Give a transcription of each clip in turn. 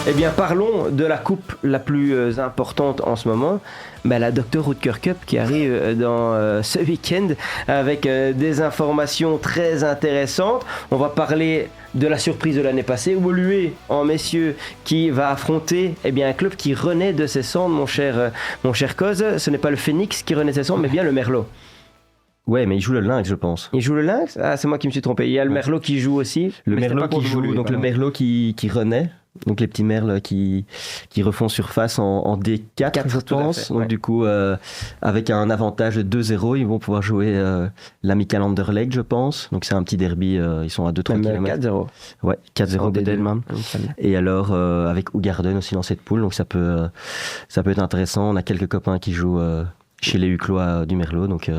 Eh bien, parlons de la coupe la plus importante en ce moment, la Dr Rutger Cup qui arrive dans ce week-end avec des informations très intéressantes. On va parler de la surprise de l'année passée, Woluwe en messieurs qui va affronter un club qui renaît de ses cendres, mon cher Koz. Ce n'est pas le Phoenix qui renaît de ses cendres, mais bien le Merlot. Ouais, mais il joue le Lynx, je pense. Il joue le Lynx ? Ah, c'est moi qui me suis trompé. Il y a le Merlot qui joue aussi. Le Merlot qui joue, donc le Merlot qui renaît. Donc les petits merles qui refont surface en D4, je pense. Donc du coup, avec un avantage de 2-0, ils vont pouvoir jouer l'Amical Anderlecht, je pense. Donc c'est un petit derby, ils sont à 2-3 km. 4-0. Ouais, 4-0 peut-être même. Et alors avec Ougarden aussi dans cette poule, donc ça peut être intéressant. On a quelques copains qui jouent chez les Huclois du Merlot, donc...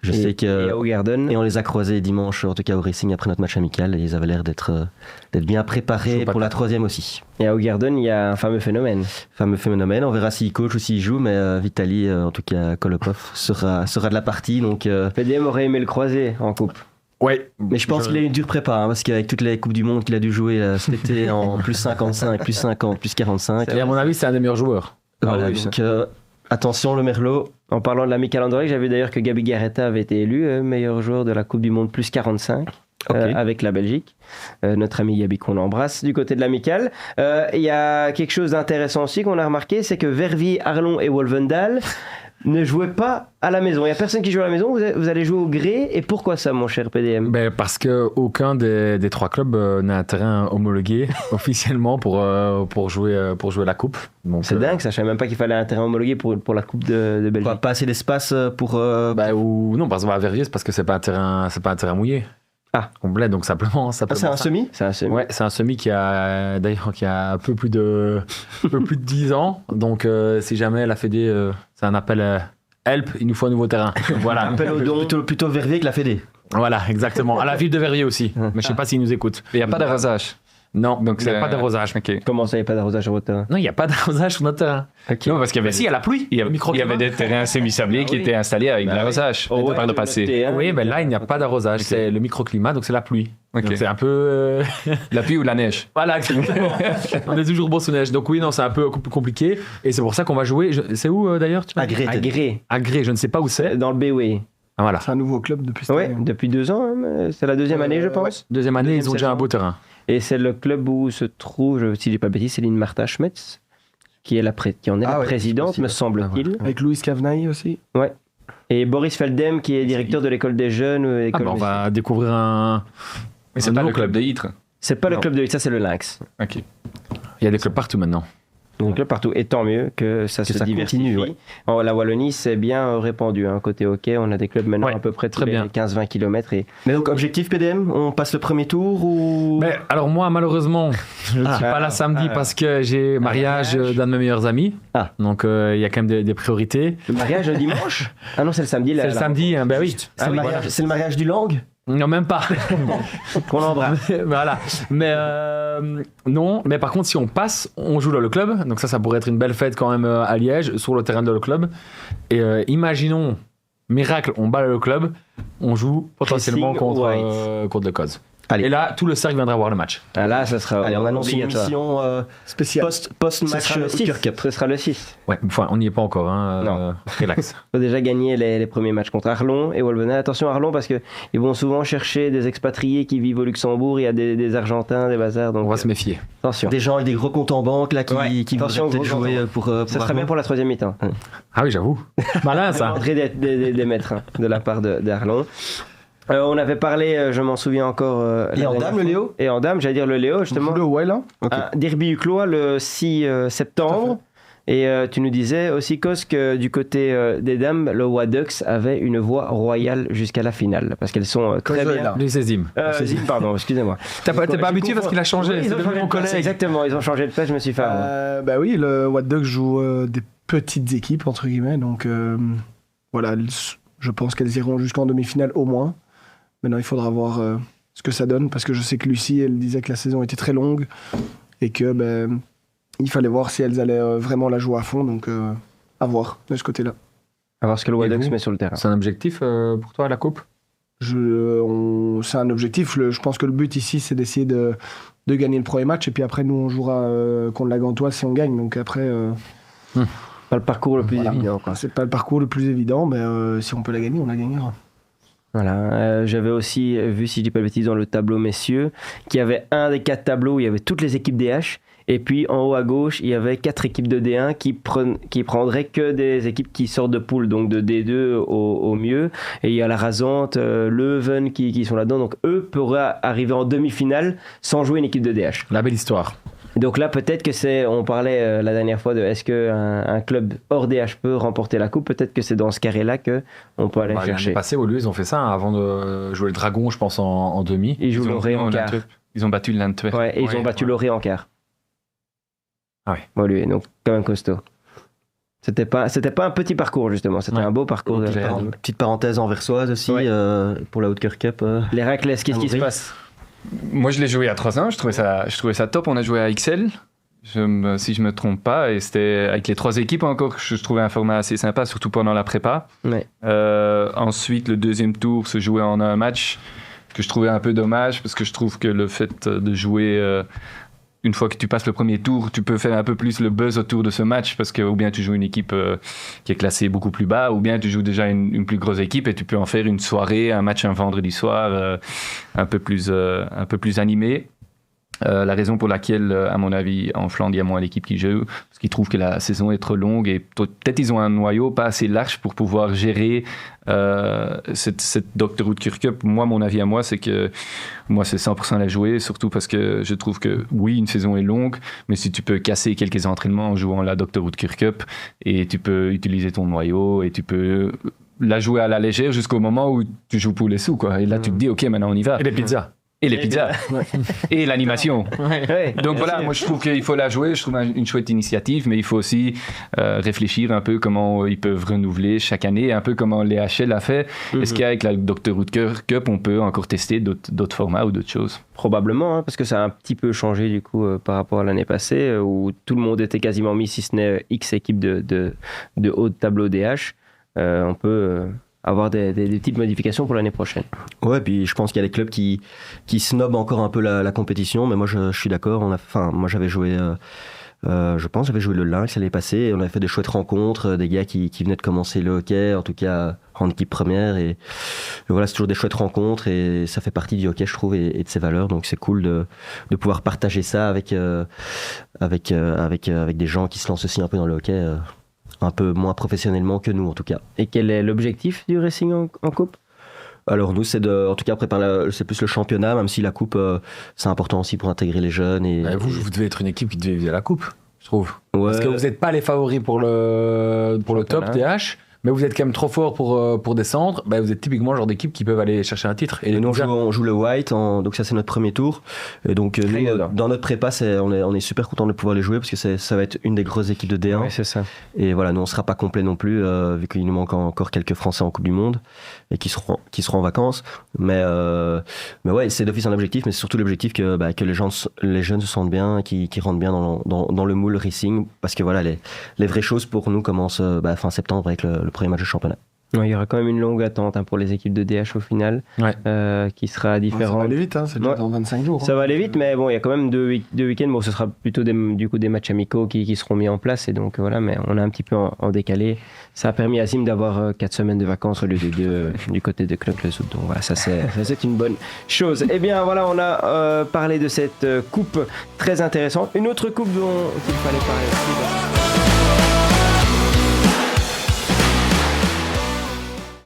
Je sais que et on les a croisés dimanche, en tout cas au Racing après notre match amical, et ils avaient l'air d'être bien préparés pour la troisième aussi. Et à Ougarden, il y a un fameux phénomène. On verra s'il coach ou s'il joue, mais Vitali, en tout cas Kolopov, sera de la partie. Donc PDM aurait aimé le croiser en coupe. Ouais, mais je pense qu'il a eu une dure prépa, parce qu'avec toutes les Coupes du Monde qu'il a dû jouer cet été en plus 55, plus 50, plus 45. Et à mon avis, c'est un des meilleurs joueurs. Voilà, donc attention le Merlot. En parlant de l'Amical Anderlecht, j'ai vu d'ailleurs que Gabi Garretta avait été élu meilleur joueur de la Coupe du Monde plus 45 avec la Belgique. Notre ami Gabi qu'on embrasse du côté de l'Amical. Il y a quelque chose d'intéressant aussi qu'on a remarqué, c'est que Verviers, Arlon et Wolvendal ne jouaient pas à la maison. Il n'y a personne qui joue à la maison, vous allez jouer au gré. Et pourquoi ça, mon cher PDM ? Parce qu'aucun des trois clubs n'a un terrain homologué officiellement pour jouer la coupe. Donc, c'est dingue, ça. Je ne savais même pas qu'il fallait un terrain homologué pour la coupe de Belgique. Pas assez d'espace pour... Ou non, parce qu'on va à Verviers, c'est parce que c'est pas un terrain mouillé. Ah, complet, donc simplement c'est un semi ? C'est un semi. Ouais, c'est un semi qui a un peu plus de 10 ans. Donc si jamais la Fédé, c'est un appel help, il nous faut un nouveau terrain. Voilà, appel au don. Plutôt Verviers que la Fédé. Voilà, exactement. À la ville de Verviers aussi. Mais je sais pas s'ils nous écoutent. Il n'y a pas d'arrosage. Non, donc il n'y a pas d'arrosage. Okay. Comment ça, il n'y a pas d'arrosage sur votre terrain ? Non, il n'y a pas d'arrosage sur notre terrain. Okay. Non, parce qu'il y avait... Si, il y a la pluie. Il y avait des terrains semi-sablés qui étaient installés avec de l'arrosage par le passé. Oui, mais là, il n'y a pas d'arrosage. Okay. C'est le microclimat, donc c'est la pluie. Okay. Donc c'est un peu... La pluie ou la neige. Voilà, exactement. On est toujours bon sous neige. Donc oui, non, c'est un peu compliqué. Et c'est pour ça qu'on va jouer... C'est où d'ailleurs ? À Gré. À Gré, je ne sais pas où c'est. Dans le BOE. Ah, voilà. C'est un nouveau club depuis cette année. Oui, depuis 2 ans. C'est la deuxième année, je pense. Ouais. Deuxième année, ils ont déjà un beau terrain. Et c'est le club où se trouve, si je dis pas de bêtises, Céline Martin-Schmetz, qui en est la présidente, me semble-t-il. Avec Louis Cavnaï aussi. Ouais. Et Boris Feldem, qui est directeur de l'école des jeunes. On va découvrir un. Mais c'est pas le club de Ytre. C'est pas le club de Ytre, ça c'est le Lynx. Ok. Il y a des clubs partout maintenant. Donc là partout, et tant mieux que ça se diversifie. Continue, ouais. La Wallonie, c'est bien répandu. Côté hockey, on a des clubs maintenant à peu près tous les 15-20 km. Mais donc, objectif PDM, on passe le premier tour ou... Alors moi, malheureusement, je ne suis pas là samedi parce que j'ai mariage d'un de mes meilleurs amis. Donc il y a quand même des priorités. Le mariage le dimanche ? Ah non, c'est le samedi. C'est le samedi, oui. C'est le mariage du Lang ? Non, même pas. Qu'on l'embrasse. Voilà. Mais non. Mais par contre, si on passe, on joue dans le club. Donc ça pourrait être une belle fête quand même à Liège, sur le terrain de le club. Et imaginons, miracle, on bat le club, on joue potentiellement contre le Cause. Allez. Et là, tout le cercle viendra voir le match. Ah là, ça sera. Allez, on annonce une mission spéciale. Post-match Rutger Cup. Ce sera le 6. Ouais, enfin, on n'y est pas encore. Non. Relax. Il faut déjà gagner les premiers matchs contre Arlon et Wolvenay. Attention à Arlon parce qu'ils vont souvent chercher des expatriés qui vivent au Luxembourg. Il y a des Argentins, des bazars. Donc, on va se méfier. Attention. Des gens avec des gros comptes en banque là, qui voudraient peut-être jouer pour ça serait bien pour la troisième mi-temps. Ah oui, j'avoue. Malin ça. Des maîtres de la part d'Arlon. On avait parlé, je m'en souviens encore. Et en dame, le Léo ? Et en dame, j'allais dire le Léo, justement. Le ouais, là. Un derby Huclois le 6 septembre. Et tu nous disais aussi, Kos, que du côté des dames, le Waducks avait une voie royale jusqu'à la finale. Parce qu'elles sont très bien. Les Zim. Pardon, excusez-moi. T'es pas habitué parce qu'il a changé. Oui, c'est devenu mon collègue. Exactement, ils ont changé de place, je me suis fait avoir. Bah oui, le Waducks joue des petites équipes, entre guillemets. Donc voilà, je pense qu'elles iront jusqu'en demi-finale au moins. Maintenant, il faudra voir ce que ça donne, parce que je sais que Lucie, elle disait que la saison était très longue et que il fallait voir si elles allaient vraiment la jouer à fond, donc à voir de ce côté-là. À voir ce que le Waducks met sur le terrain. C'est un objectif pour toi, la coupe ? C'est un objectif. Je pense que le but ici, c'est d'essayer de de gagner le premier match. Et puis après, nous, on jouera contre la Gantoise si on gagne. Donc après... Pas le parcours le plus évident, quoi. C'est pas le parcours le plus évident, mais si on peut la gagner, on la gagnera. Voilà, j'avais aussi vu, si je dis pas de bêtises, dans le tableau messieurs, qu'il y avait un des 4 tableaux où il y avait toutes les équipes DH, et puis en haut à gauche, il y avait 4 équipes de D1 qui prendraient que des équipes qui sortent de poule, donc de D2 au mieux, et il y a la Rasante, Leuven qui sont là-dedans, donc eux pourraient arriver en demi-finale sans jouer une équipe de DH. La belle histoire. Donc là, peut-être que on parlait la dernière fois de est-ce qu'un club hors DH peut remporter la coupe, peut-être que c'est dans ce carré-là qu'on peut aller chercher. L'année passée, au lieu, ils ont fait ça avant de jouer le Dragon, je pense, en demi. Ils jouent Loré en quart. Ils ont battu l'Antwerp. Ouais, et ils ont battu Loré en quart. Ah ouais. Bon, lui, donc quand même costaud. C'était pas un petit parcours, justement, c'était un beau parcours. Petite parenthèse anversoise aussi, pour la Haute-Cœur Cup. Les raclès, qu'est-ce qui se passe? Moi, je l'ai joué à 3 ans, je trouvais ça top. On a joué à XL, si je me trompe pas, et c'était avec les 3 équipes encore, je trouvais un format assez sympa, surtout pendant la prépa. Ouais. Ensuite, le deuxième tour se jouait en un match, que je trouvais un peu dommage, parce que je trouve que le fait de jouer... une fois que tu passes le premier tour, tu peux faire un peu plus le buzz autour de ce match, parce que ou bien tu joues une équipe qui est classée beaucoup plus bas, ou bien tu joues déjà une plus grosse équipe et tu peux en faire une soirée, un match un vendredi soir un peu plus animé. La raison pour laquelle, à mon avis, en Flandre, il y a moins d'équipes qui jouent, parce qu'ils trouvent que la saison est trop longue et peut-être ils ont un noyau pas assez large pour pouvoir gérer cette Dr. Hoodker Cup. Moi, mon avis à moi, c'est que moi, c'est 100% la jouer, surtout parce que je trouve que, oui, une saison est longue, mais si tu peux casser quelques entraînements en jouant la Dr. Hoodker Cup, et tu peux utiliser ton noyau, et tu peux la jouer à la légère jusqu'au moment où tu joues pour les sous, quoi. Et là, tu te dis, OK, maintenant, on y va. Et les pizzas. Et les pizzas. Et l'animation. Ouais. Donc voilà, moi je trouve qu'il faut la jouer, je trouve une chouette initiative, mais il faut aussi réfléchir un peu comment ils peuvent renouveler chaque année, un peu comment les HL a fait. Est-ce qu'avec la Dr. Hoodker Cup, on peut encore tester d'autres formats ou d'autres choses? Probablement, hein, parce que ça a un petit peu changé du coup par rapport à l'année passée, où tout le monde était quasiment mis, si ce n'est X équipes de haut de tableau DH. On peut... avoir des petites modifications pour l'année prochaine. Ouais, puis je pense qu'il y a des clubs qui snobent encore un peu la compétition, mais moi je suis d'accord. Moi j'avais joué, j'avais joué le Lynx l'année passée, et on avait fait des chouettes rencontres, des gars qui venaient de commencer le hockey, en tout cas en équipe première, et voilà, c'est toujours des chouettes rencontres, et ça fait partie du hockey, je trouve, et de ses valeurs, donc c'est cool de pouvoir partager ça avec des gens qui se lancent aussi un peu dans le hockey. Un peu moins professionnellement que nous en tout cas. Et quel est l'objectif du Racing en coupe? Alors nous c'est en tout cas préparer c'est plus le championnat, même si la coupe c'est important aussi pour intégrer les jeunes. Vous devez être une équipe qui devait viser la coupe, je trouve. Ouais. Parce que vous n'êtes pas les favoris pour le top DH, mais vous êtes quand même trop fort pour descendre. Bah, vous êtes typiquement le genre d'équipe qui peuvent aller chercher un titre. Et nous on joue le White, donc ça c'est notre premier tour. Et donc nous, dans notre prépa, on est super content de pouvoir les jouer, parce que ça va être une des grosses équipes de D1. Ouais, c'est ça. Et voilà, nous on sera pas complet non plus, vu qu'il nous manque encore quelques Français en Coupe du Monde et qui seront en vacances. Mais ouais, c'est d'office un objectif, mais c'est surtout l'objectif que les jeunes se sentent bien, qui rentrent bien dans le moule Racing, parce que voilà, les vraies choses pour nous commencent fin septembre avec le premier match de championnat. Ouais, il y aura quand même une longue attente pour les équipes de DH au final, qui sera différente. Ça va aller vite, c'est déjà dans 25 jours. Ça va aller vite, mais bon, il y a quand même deux week-ends. Bon, ce sera plutôt des matchs amicaux qui seront mis en place, et donc voilà, mais on a un petit peu en décalé. Ça a permis à Zim d'avoir 4 semaines de vacances au lieu de 2 du côté de Club Le Zout. Donc voilà, ça c'est une bonne chose. Eh bien voilà, on a parlé de cette coupe très intéressante. Une autre coupe dont il fallait parler aussi.